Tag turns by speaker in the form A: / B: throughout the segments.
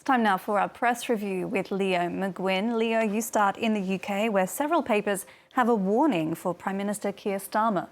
A: Time now for our press review with Leo McGuinn. Leo, you start in the UK, where several papers have a warning for Prime Minister Keir Starmer.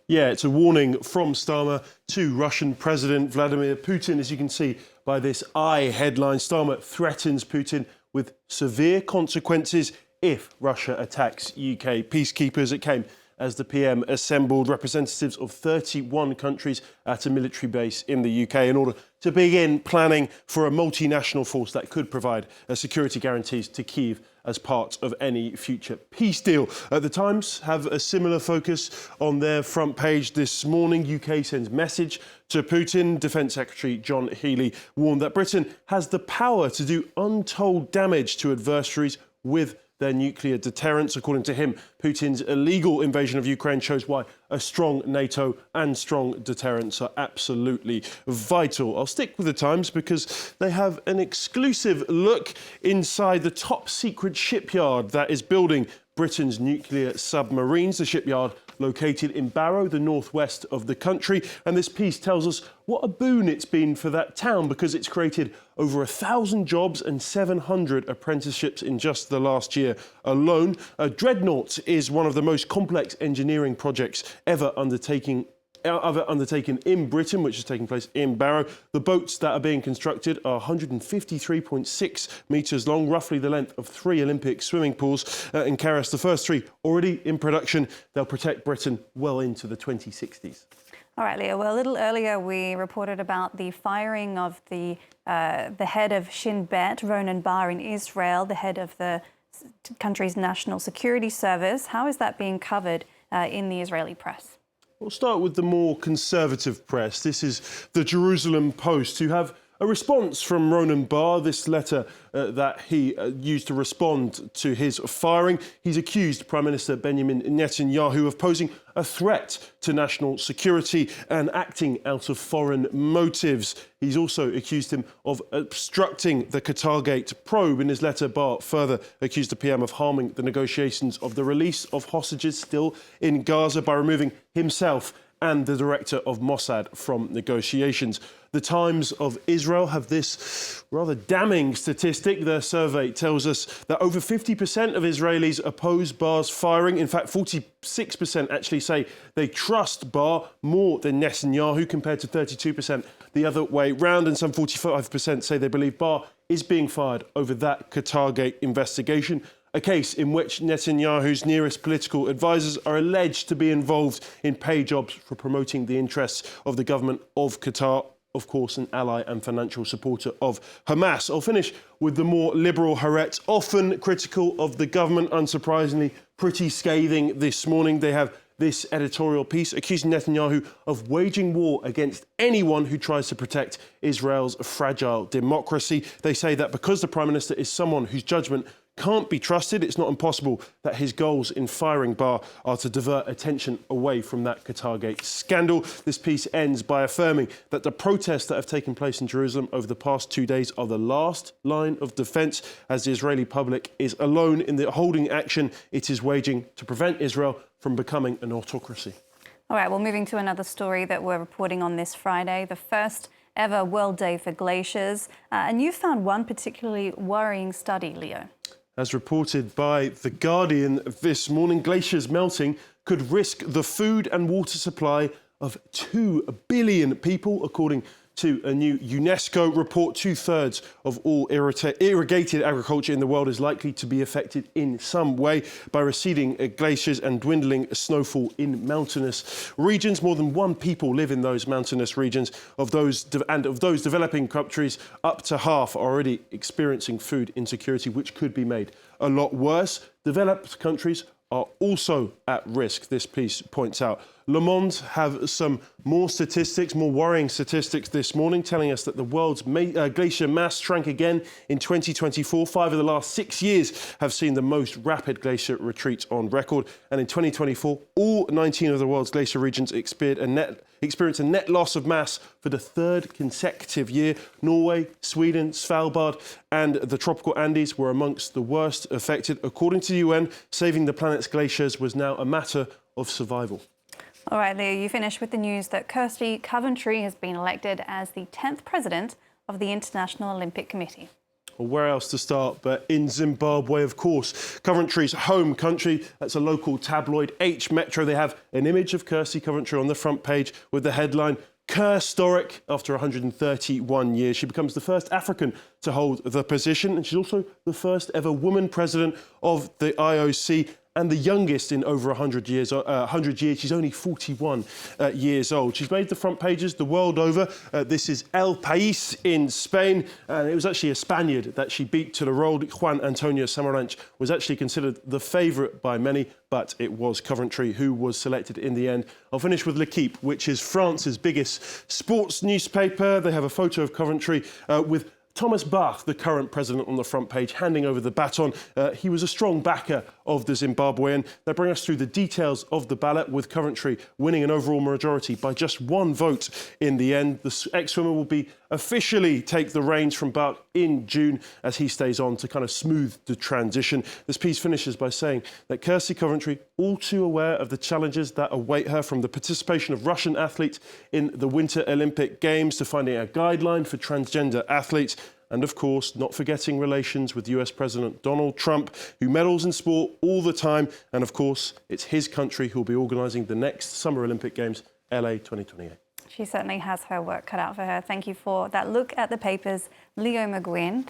B: Yeah, it's a warning from Starmer to Russian President Vladimir Putin. As you can see by this headline, Starmer threatens Putin with severe consequences if Russia attacks UK peacekeepers. It came as the PM assembled representatives of 31 countries at a military base in the UK in order to begin planning for a multinational force that could provide security guarantees to Kyiv as part of any future peace deal. The Times have a similar focus on their front page this morning. UK sends message to Putin. Defence Secretary John Healey warned that Britain has the power to do untold damage to adversaries with their nuclear deterrence. According to him, Putin's illegal invasion of Ukraine shows why a strong NATO and strong deterrence are absolutely vital. I'll stick with the Times because they have an exclusive look inside the top secret shipyard that is building Britain's nuclear submarines. The shipyard located in Barrow, the northwest of the country. And this piece tells us what a boon it's been for that town because it's created over 1,000 jobs and 700 apprenticeships in just the last year alone. Dreadnought is one of the most complex engineering projects ever undertaken in Britain, which is taking place in Barrow. The boats that are being constructed are 153.6 metres long, roughly the length of 3 Olympic swimming pools in Kirsty. The first 3 already in production. They'll protect Britain well into the 2060s.
A: All right, Leo. Well, a little earlier we reported about the firing of the head of Shin Bet, Ronen Bar, in Israel, the head of the country's national security service. How is that being covered in the Israeli press?
B: We'll start with the more conservative press. This is the Jerusalem Post, who have a response from Ronen Bar, this letter that he used to respond to his firing. He's accused Prime Minister Benjamin Netanyahu of posing a threat to national security and acting out of foreign motives. He's also accused him of obstructing the Qatargate probe. In his letter, Bar further accused the PM of harming the negotiations of the release of hostages still in Gaza by removing himself and the director of Mossad from negotiations. The Times of Israel have this rather damning statistic. Their survey tells us that over 50% of Israelis oppose Bar's firing. In fact, 46% actually say they trust Bar more than Netanyahu, compared to 32% the other way round. And some 45% say they believe Bar is being fired over that Qatargate investigation, a case in which Netanyahu's nearest political advisors are alleged to be involved in pay jobs for promoting the interests of the government of Qatar, of course, an ally and financial supporter of Hamas. I'll finish with the more liberal Haaretz, often critical of the government, unsurprisingly pretty scathing this morning. They have this editorial piece accusing Netanyahu of waging war against anyone who tries to protect Israel's fragile democracy. They say that because the Prime Minister is someone whose judgment can't be trusted, it's not impossible that his goals in firing Bar are to divert attention away from that Qatargate scandal. This piece ends by affirming that the protests that have taken place in Jerusalem over the past 2 days are the last line of defence, as the Israeli public is alone in the holding action it is waging to prevent Israel from becoming an autocracy.
A: All right, well, moving to another story that we're reporting on this Friday, the first ever World Day for Glaciers. And you found one particularly worrying study, Leo.
B: As reported by The Guardian this morning, glaciers melting could risk the food and water supply of 2 billion people, according to a new UNESCO report. 2/3 of all irrigated agriculture in the world is likely to be affected in some way by receding glaciers and dwindling snowfall in mountainous regions. More than 1 people live in those mountainous regions. Of those developing countries, up to half are already experiencing food insecurity, which could be made a lot worse. Developed countries are also at risk, this piece points out. Le Monde have some more worrying statistics this morning, telling us that the world's glacier mass shrank again in 2024. 5 of the last 6 years have seen the most rapid glacier retreat on record. And in 2024, all 19 of the world's glacier regions experienced a net loss of mass for the 3rd consecutive year. Norway, Sweden, Svalbard and the tropical Andes were amongst the worst affected. According to the UN, saving the planet's glaciers was now a matter of survival.
A: All right, Leo, you finish with the news that Kirsty Coventry has been elected as the 10th president of the International Olympic Committee.
B: Well, where else to start but in Zimbabwe, of course. Coventry's home country. That's a local tabloid, H Metro. They have an image of Kirsty Coventry on the front page with the headline, Kirstoric. After 131 years, she becomes the first African to hold the position, and she's also the first ever woman president of the IOC, and the youngest in over 100 years. She's only 41 years old. She's made the front pages the world over. This is El País in Spain, and it was actually a Spaniard that she beat to the role. Juan Antonio Samaranch was actually considered the favourite by many, but it was Coventry who was selected in the end. I'll finish with L'Équipe, which is France's biggest sports newspaper. They have a photo of Coventry with Thomas Bach, the current president, on the front page, handing over the baton. He was a strong backer of the Zimbabwean. They bring us through the details of the ballot, with Coventry winning an overall majority by just one vote in the end. The ex-swimmer will be officially take the reins from Bach in June as he stays on to kind of smooth the transition. This piece finishes by saying that Kirsty Coventry, all too aware of the challenges that await her, from the participation of Russian athletes in the Winter Olympic Games to finding a guideline for transgender athletes, and of course, not forgetting relations with US President Donald Trump, who meddles in sport all the time. And of course, it's his country who will be organising the next Summer Olympic Games, LA 2028.
A: She certainly has her work cut out for her. Thank you for that look at the papers, Leo McGuinn.